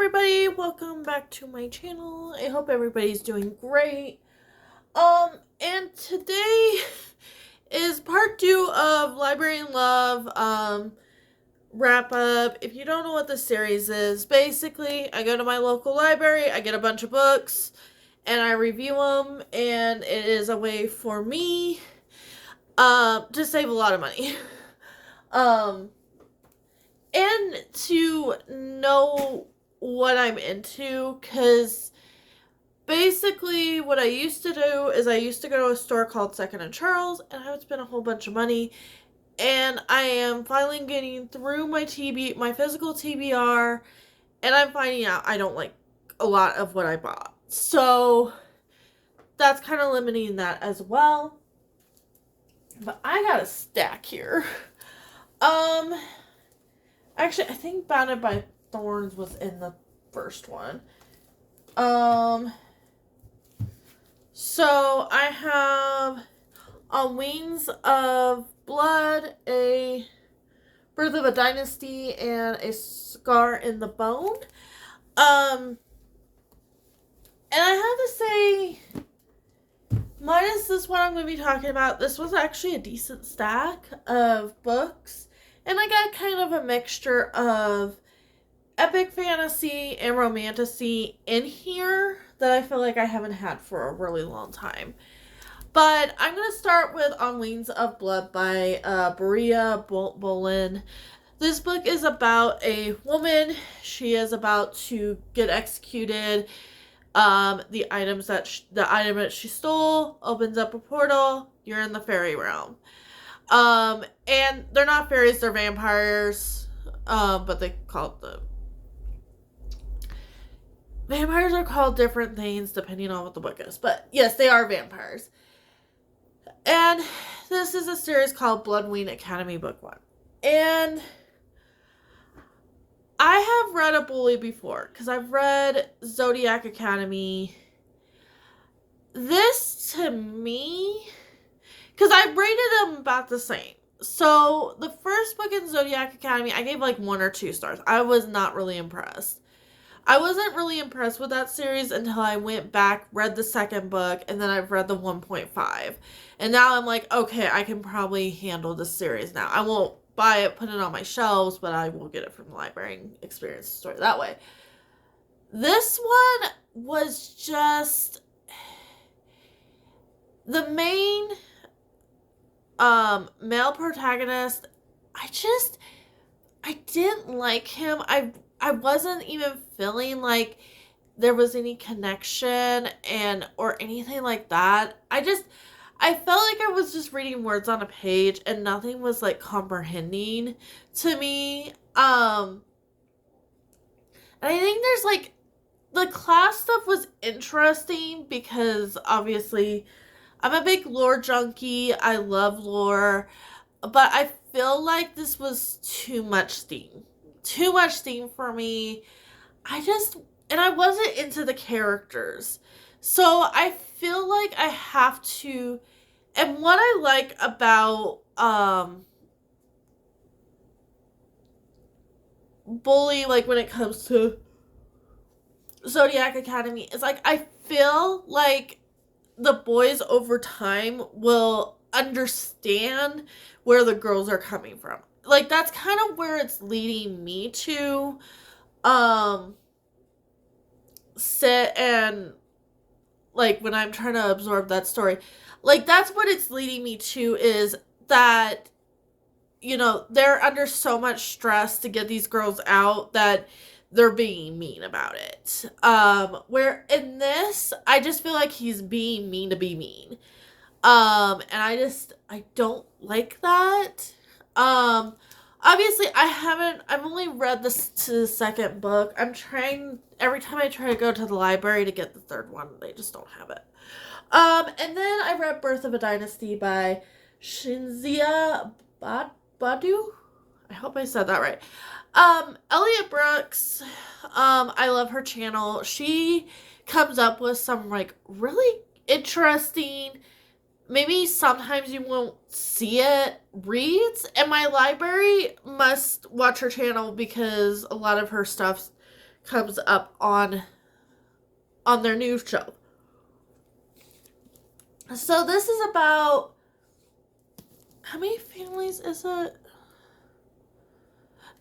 everybody, welcome back to my channel. I hope everybody's doing great. And today is part 2 of Libary Love, wrap up. If you don't know what the series is, basically, I go to my local library, I get a bunch of books, and I review them, and it is a way for me, to save a lot of money. And to know what I'm into, because basically what I used to do is I used to go to a store called Second and Charles, and I would spend a whole bunch of money, and I am finally getting through my physical TBR, and I'm finding out I don't like a lot of what I bought. So that's kind of limiting that as well. But I got a stack here. Actually, I think Bounded by Thorns was in the first one. So I have On Wings of Blood, A Birth of a Dynasty, and A Scar in the Bone. And I have to say, minus this one I'm going to be talking about, this was actually a decent stack of books. And I got kind of a mixture of epic fantasy and romantasy in here that I feel like I haven't had for a really long time. But I'm going to start with On Wings of Blood by Berea Bolin. This book is about a woman. She is about to get executed. The item that she stole opens up a portal. You're in the fairy realm. And they're not fairies, they're vampires. But they call it vampires are called different things depending on what the book is. But yes, they are vampires. And this is a series called Bloodwing Academy Book 1. And I have read a bully before, because I've read Zodiac Academy. This, to me, because I rated them about the same. So, the first book in Zodiac Academy, I gave like 1 or 2 stars. I was not really impressed. I wasn't really impressed with that series until I went back, read the second book, and then I've read the 1.5. And now I'm like, okay, I can probably handle this series now. I won't buy it, put it on my shelves, but I will get it from the library and experience the story that way. This one was just the main male protagonist. I didn't like him. I wasn't even feeling like there was any connection or anything like that. I felt like I was just reading words on a page and nothing was like comprehending to me. And I think there's like the class stuff was interesting because obviously I'm a big lore junkie. I love lore. But I feel like this was too much theme. Too much theme for me. And I wasn't into the characters. So I feel like I have to. And what I like about Bully, like when it comes to Zodiac Academy, is like I feel like the boys over time will understand where the girls are coming from. Like that's kind of where it's leading me to sit and like when I'm trying to absorb that story. Like that's what it's leading me to, is that they're under so much stress to get these girls out that they're being mean about it. Where in this, I just feel like he's being mean to be mean. And I don't like that. Obviously I've only read this to the second book. Every time I try to go to the library to get the third one, they just don't have it. And then I read Birth of a Dynasty by Shinzia Badu. I hope I said that right. Elliot Brooks, I love her channel. She comes up with some like really interesting, maybe sometimes you won't see it, reads, and my library must watch her channel because a lot of her stuff comes up on their new show. So this is about, how many families is it?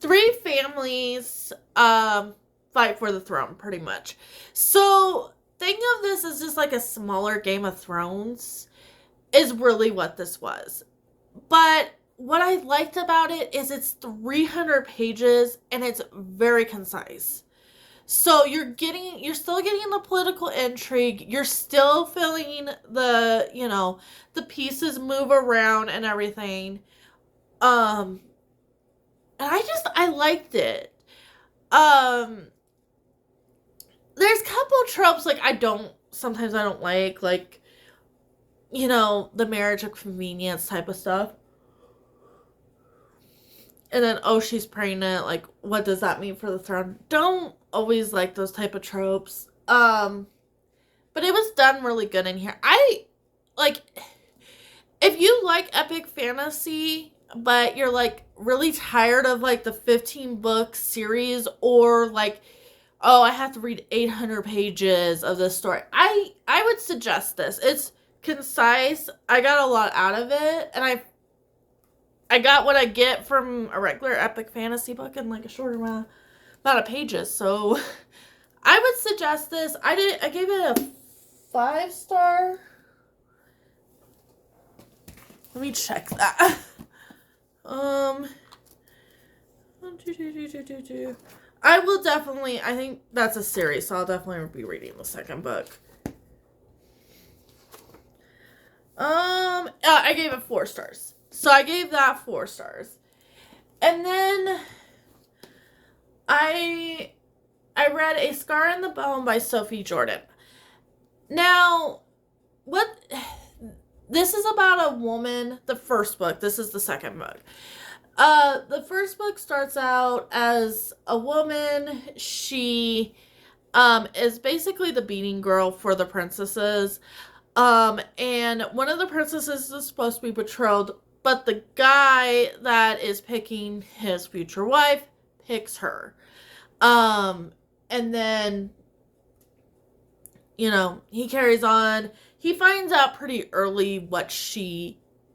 3 families fight for the throne, pretty much. So think of this as just like a smaller Game of Thrones is really what this was. But what I liked about it is it's 300 pages and it's very concise. So you're still getting the political intrigue. You're still feeling the pieces move around and everything. And I liked it. There's a couple tropes sometimes I don't like the marriage of convenience type of stuff. And then, oh, she's pregnant. Like, what does that mean for the throne? Don't always like those type of tropes. But it was done really good in here. If you like epic fantasy, but you're, really tired of, the 15-book series, or, oh, I have to read 800 pages of this story, I would suggest this. It's concise. I got a lot out of it, and I got what I get from a regular epic fantasy book in a shorter amount of pages. So I would suggest this. I gave it a 5-star. Let me check that. I will definitely, I think that's a series, so I'll definitely be reading the second book. I gave it 4 stars. So I gave that 4 stars. And then I read A Scar in the Bone by Sophie Jordan. Now, this is about a woman, the first book. This is the second book. The first book starts out as a woman. She is basically the beating girl for the princesses. And one of the princesses is supposed to be betrothed, but the guy that is picking his future wife picks her. And then, he carries on. He finds out pretty early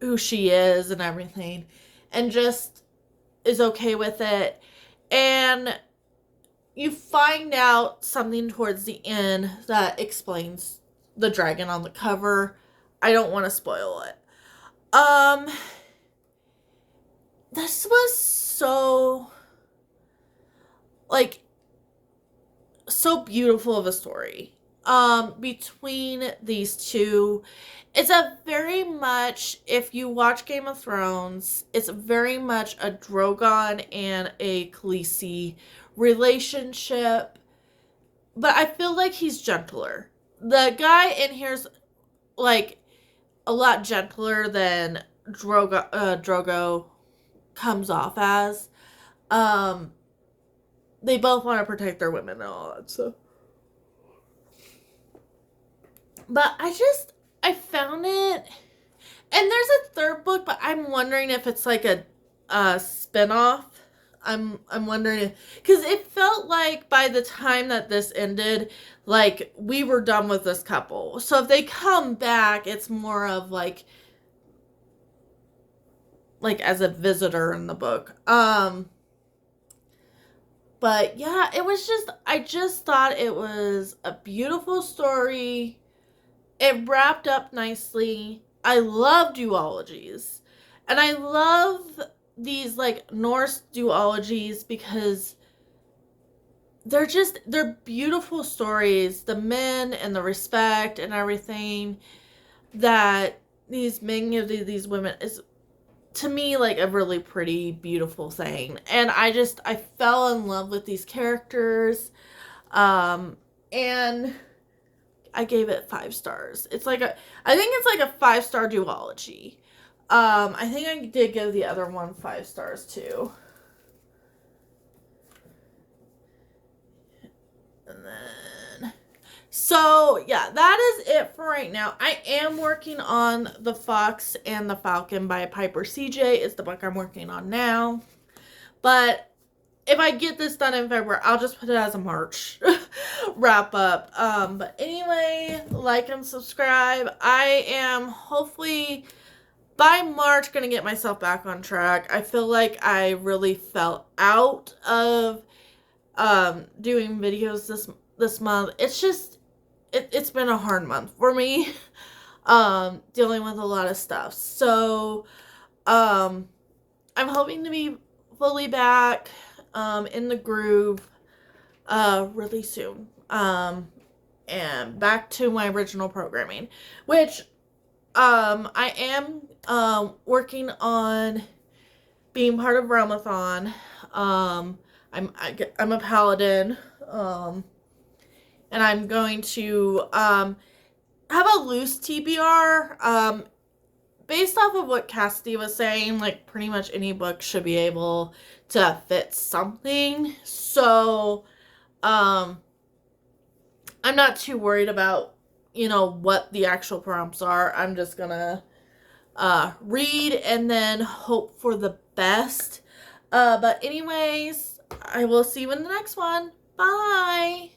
who she is and everything, and just is okay with it. And you find out something towards the end that explains the dragon on the cover. I don't want to spoil it. This was so beautiful of a story. Between these two, it's a very much, if you watch Game of Thrones, it's very much a Drogon and a Khaleesi relationship, but I feel like he's gentler. The guy in here's a lot gentler than Drogo comes off as. They both want to protect their women and all that stuff. But I found it, and there's a third book, but I'm wondering if it's a spin-off. I'm wondering because it felt like by the time that this ended, we were done with this couple. So if they come back, it's more of as a visitor in the book. But yeah, I just thought it was a beautiful story. It wrapped up nicely. I love duologies. And I love these Norse duologies because they're beautiful stories. The men and the respect and everything that these men give to these women is, to me, a really pretty, beautiful thing. And I fell in love with these characters. And I gave it 5 stars. I think it's a 5-star duology. I think I did give the other one 5 stars too. And then, so yeah, that is it for right now. I am working on The Fox and the Falcon by Piper CJ. It's the book I'm working on now. But if I get this done in February, I'll just put it as a March wrap up. But anyway, like and subscribe. I am hopefully by March gonna get myself back on track. I feel like I really fell out of doing videos this month. It's just it's been a hard month for me. Dealing with a lot of stuff. So I'm hoping to be fully back in the groove really soon. And back to my original programming, which I am working on being part of Realmathon. I'm a paladin, and I'm going to have a loose TBR. Based off of what Cassidy was saying, like pretty much any book should be able to fit something. So, I'm not too worried about, what the actual prompts are. I'm just gonna read and then hope for the best. But anyways, I will see you in the next one. Bye!